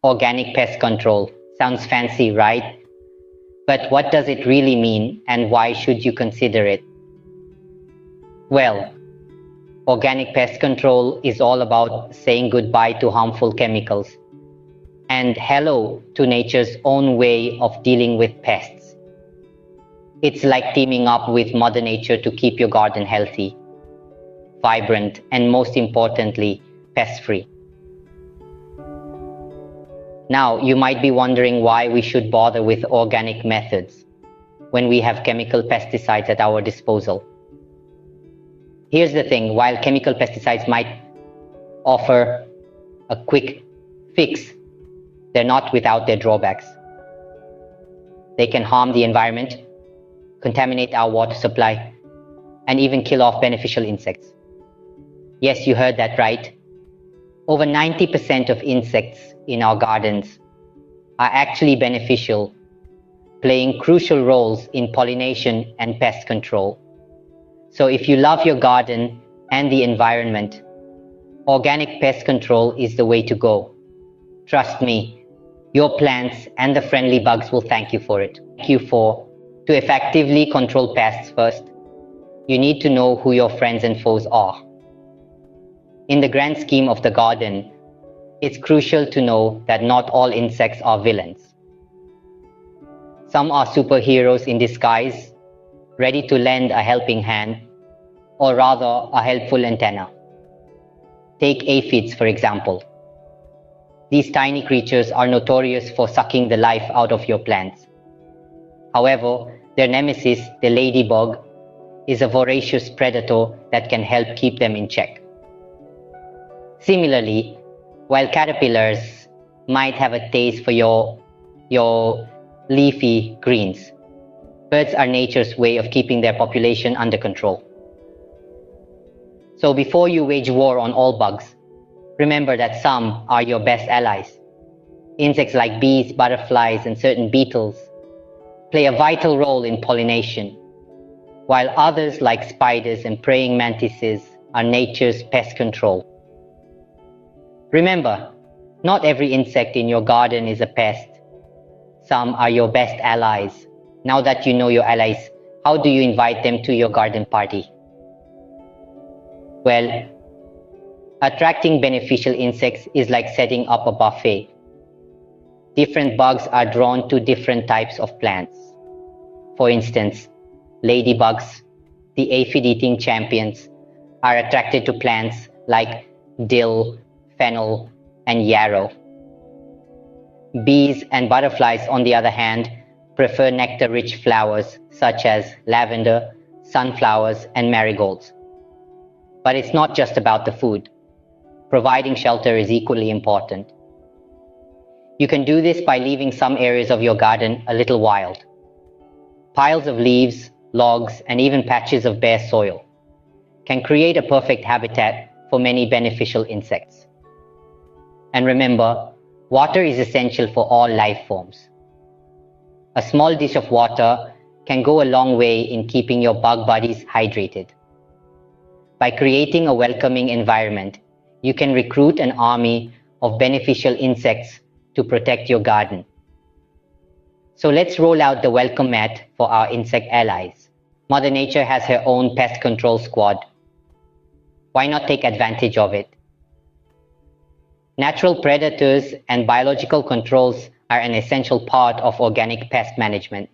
Organic pest control. Sounds fancy, right? But what does it really mean, and why should you consider it? Well, organic pest control is all about saying goodbye to harmful chemicals and hello to nature's own way of dealing with pests. It's like teaming up with Mother Nature to keep your garden healthy, vibrant, and most importantly, pest-free. Now, you might be wondering why we should bother with organic methods when we have chemical pesticides at our disposal. Here's the thing, while chemical pesticides might offer a quick fix, they're not without their drawbacks. They can harm the environment, contaminate our water supply, and even kill off beneficial insects. Yes, you heard that right. Over 90% of insects in our gardens are actually beneficial, playing crucial roles in pollination and pest control. So if you love your garden and the environment, organic pest control is the way to go. Trust me, your plants and the friendly bugs will thank you for it. To effectively control pests first, you need to know who your friends and foes are. In the grand scheme of the garden, it's crucial to know that not all insects are villains. Some are superheroes in disguise, ready to lend a helping hand, or rather a helpful antenna. Take aphids, for example. These tiny creatures are notorious for sucking the life out of your plants. However, their nemesis, the ladybug, is a voracious predator that can help keep them in check. Similarly, while caterpillars might have a taste for your leafy greens, birds are nature's way of keeping their population under control. So before you wage war on all bugs, remember that some are your best allies. Insects like bees, butterflies, and certain beetles play a vital role in pollination, while others like spiders and praying mantises are nature's pest control. Remember, not every insect in your garden is a pest. Some are your best allies. Now that you know your allies, how do you invite them to your garden party? Well, attracting beneficial insects is like setting up a buffet. Different bugs are drawn to different types of plants. For instance, ladybugs, the aphid-eating champions, are attracted to plants like dill, fennel, and yarrow. Bees and butterflies, on the other hand, prefer nectar-rich flowers such as lavender, sunflowers, and marigolds. But it's not just about the food. Providing shelter is equally important. You can do this by leaving some areas of your garden a little wild. Piles of leaves, logs, and even patches of bare soil can create a perfect habitat for many beneficial insects. And remember, water is essential for all life forms. A small dish of water can go a long way in keeping your bug buddies hydrated. By creating a welcoming environment, you can recruit an army of beneficial insects to protect your garden. So let's roll out the welcome mat for our insect allies. Mother Nature has her own pest control squad. Why not take advantage of it? Natural predators and biological controls are an essential part of organic pest management.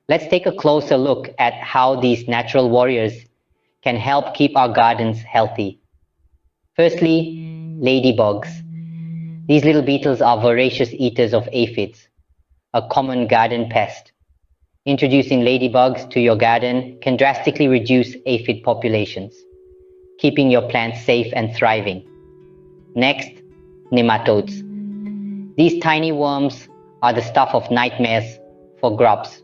Let's take a closer look at how these natural warriors can help keep our gardens healthy. Firstly, ladybugs. These little beetles are voracious eaters of aphids, a common garden pest. Introducing ladybugs to your garden can drastically reduce aphid populations, keeping your plants safe and thriving. Next, nematodes. These tiny worms are the stuff of nightmares for grubs,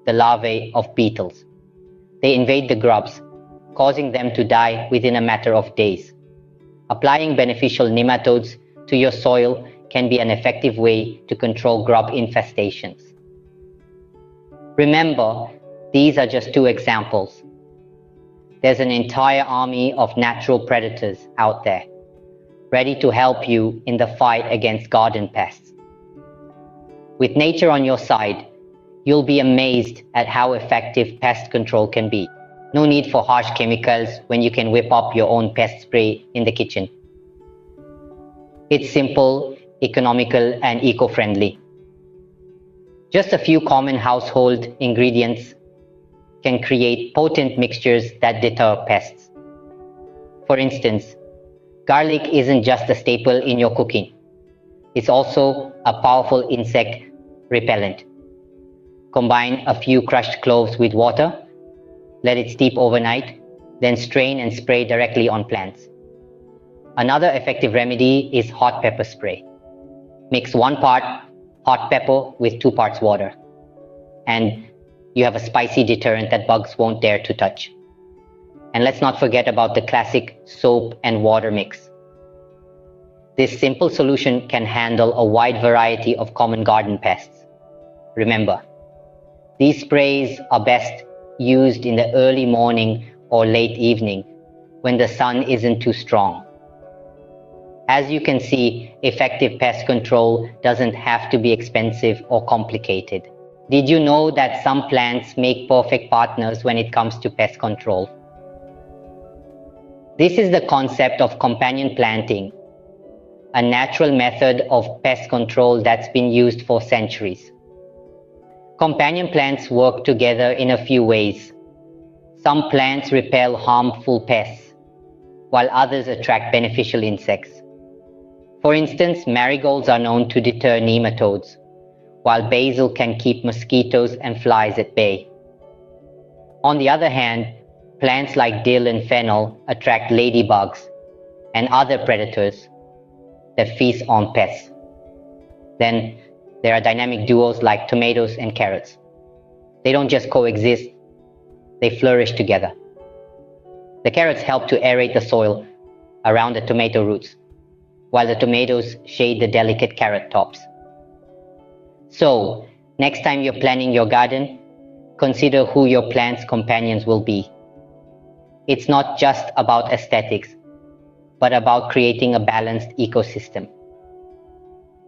the larvae of beetles. They invade the grubs, causing them to die within a matter of days. Applying beneficial nematodes to your soil can be an effective way to control grub infestations. Remember, these are just two examples. There's an entire army of natural predators out there. ready to help you in the fight against garden pests. With nature on your side, you'll be amazed at how effective pest control can be. No need for harsh chemicals when you can whip up your own pest spray in the kitchen. It's simple, economical, and eco-friendly. Just a few common household ingredients can create potent mixtures that deter pests. For instance, garlic isn't just a staple in your cooking. It's also a powerful insect repellent. Combine a few crushed cloves with water, let it steep overnight, then strain and spray directly on plants. Another effective remedy is hot pepper spray. Mix 1 part hot pepper with 2 parts water, and you have a spicy deterrent that bugs won't dare to touch. And let's not forget about the classic soap and water mix. This simple solution can handle a wide variety of common garden pests. Remember, these sprays are best used in the early morning or late evening when the sun isn't too strong. As you can see, effective pest control doesn't have to be expensive or complicated. Did you know that some plants make perfect partners when it comes to pest control? This is the concept of companion planting, a natural method of pest control that's been used for centuries. Companion plants work together in a few ways. Some plants repel harmful pests, while others attract beneficial insects. For instance, marigolds are known to deter nematodes, while basil can keep mosquitoes and flies at bay. On the other hand, plants like dill and fennel attract ladybugs and other predators that feast on pests. Then there are dynamic duos like tomatoes and carrots. They don't just coexist, they flourish together. The carrots help to aerate the soil around the tomato roots, while the tomatoes shade the delicate carrot tops. So, next time you're planning your garden, consider who your plant's companions will be. It's not just about aesthetics, but about creating a balanced ecosystem.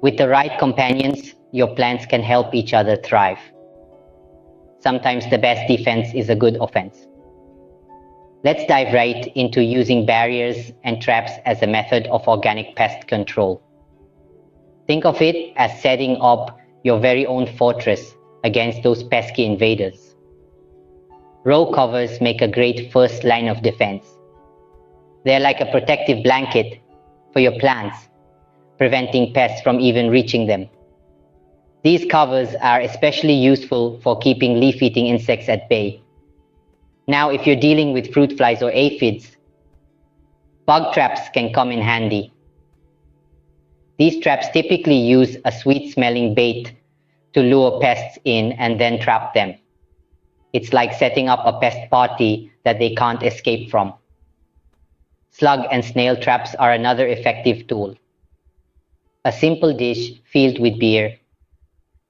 With the right companions, your plants can help each other thrive. Sometimes the best defense is a good offense. Let's dive right into using barriers and traps as a method of organic pest control. Think of it as setting up your very own fortress against those pesky invaders. Row covers make a great first line of defense. They're like a protective blanket for your plants, preventing pests from even reaching them. These covers are especially useful for keeping leaf-eating insects at bay. Now, if you're dealing with fruit flies or aphids, bug traps can come in handy. These traps typically use a sweet-smelling bait to lure pests in and then trap them. It's like setting up a pest party that they can't escape from. Slug and snail traps are another effective tool. A simple dish filled with beer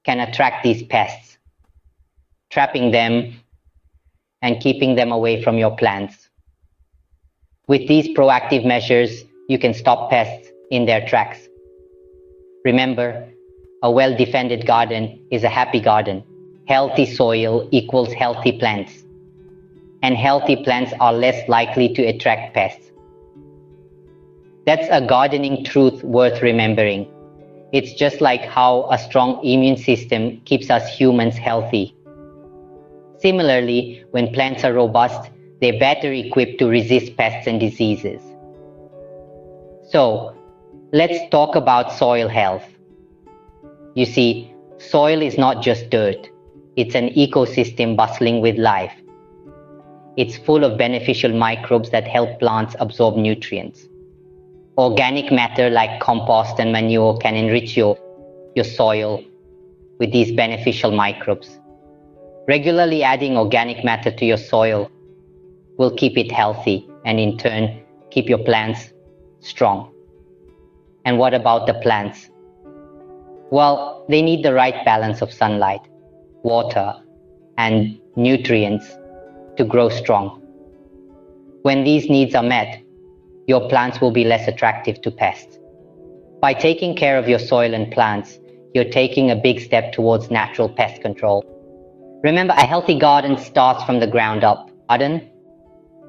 can attract these pests, trapping them and keeping them away from your plants. With these proactive measures, you can stop pests in their tracks. Remember, a well-defended garden is a happy garden. Healthy soil equals healthy plants, and healthy plants are less likely to attract pests. That's a gardening truth worth remembering. It's just like how a strong immune system keeps us humans healthy. Similarly, when plants are robust, they're better equipped to resist pests and diseases. So, let's talk about soil health. You see, soil is not just dirt. It's an ecosystem bustling with life. It's full of beneficial microbes that help plants absorb nutrients. Organic matter like compost and manure can enrich your soil with these beneficial microbes. Regularly adding organic matter to your soil will keep it healthy and in turn keep your plants strong. And what about the plants? Well, they need the right balance of sunlight, water, and nutrients to grow strong. When these needs are met, your plants will be less attractive to pests. By taking care of your soil and plants, you're taking a big step towards natural pest control. Remember, a healthy garden starts from the ground up. Garden,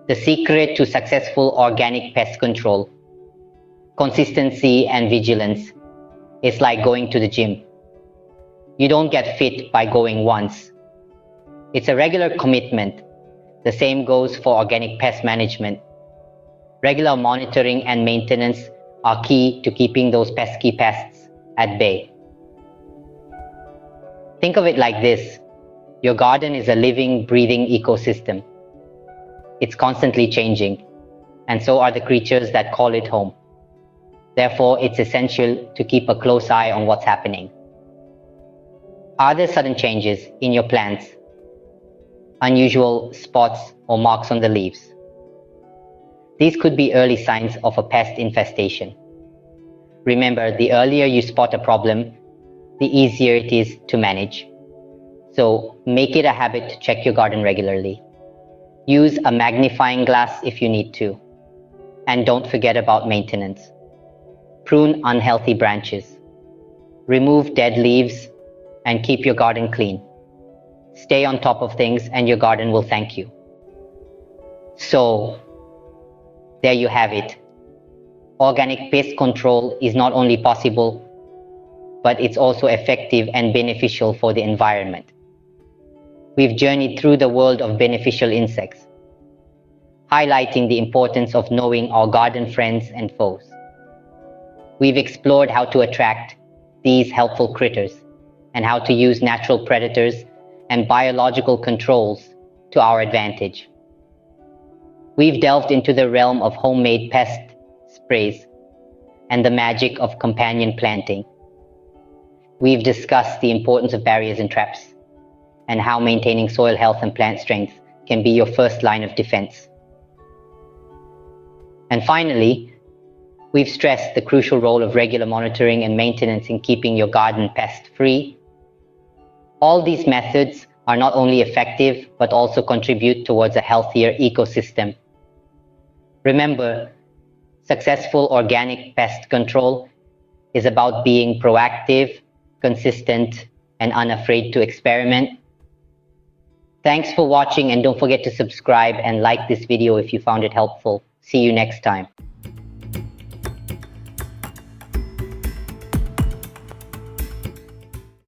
the secret to successful organic pest control. Consistency and vigilance. It's like going to the gym. You don't get fit by going once. It's a regular commitment. The same goes for organic pest management. Regular monitoring and maintenance are key to keeping those pesky pests at bay. Think of it like this. Your garden is a living, breathing ecosystem. It's constantly changing, and so are the creatures that call it home. Therefore, it's essential to keep a close eye on what's happening. Are there sudden changes in your plants? Unusual spots or marks on the leaves? These could be early signs of a pest infestation. Remember, the earlier you spot a problem, the easier it is to manage. So make it a habit to check your garden regularly. Use a magnifying glass if you need to. And don't forget about maintenance. Prune unhealthy branches. Remove dead leaves and keep your garden clean. Stay on top of things and your garden will thank you. So, there you have it. Organic pest control is not only possible, but it's also effective and beneficial for the environment. We've journeyed through the world of beneficial insects, highlighting the importance of knowing our garden friends and foes. We've explored how to attract these helpful critters and how to use natural predators and biological controls to our advantage. We've delved into the realm of homemade pest sprays and the magic of companion planting. We've discussed the importance of barriers and traps and how maintaining soil health and plant strength can be your first line of defense. And finally, we've stressed the crucial role of regular monitoring and maintenance in keeping your garden pest-free. All these methods are not only effective, but also contribute towards a healthier ecosystem. Remember, successful organic pest control is about being proactive, consistent, and unafraid to experiment. Thanks for watching, and don't forget to subscribe and like this video if you found it helpful. See you next time.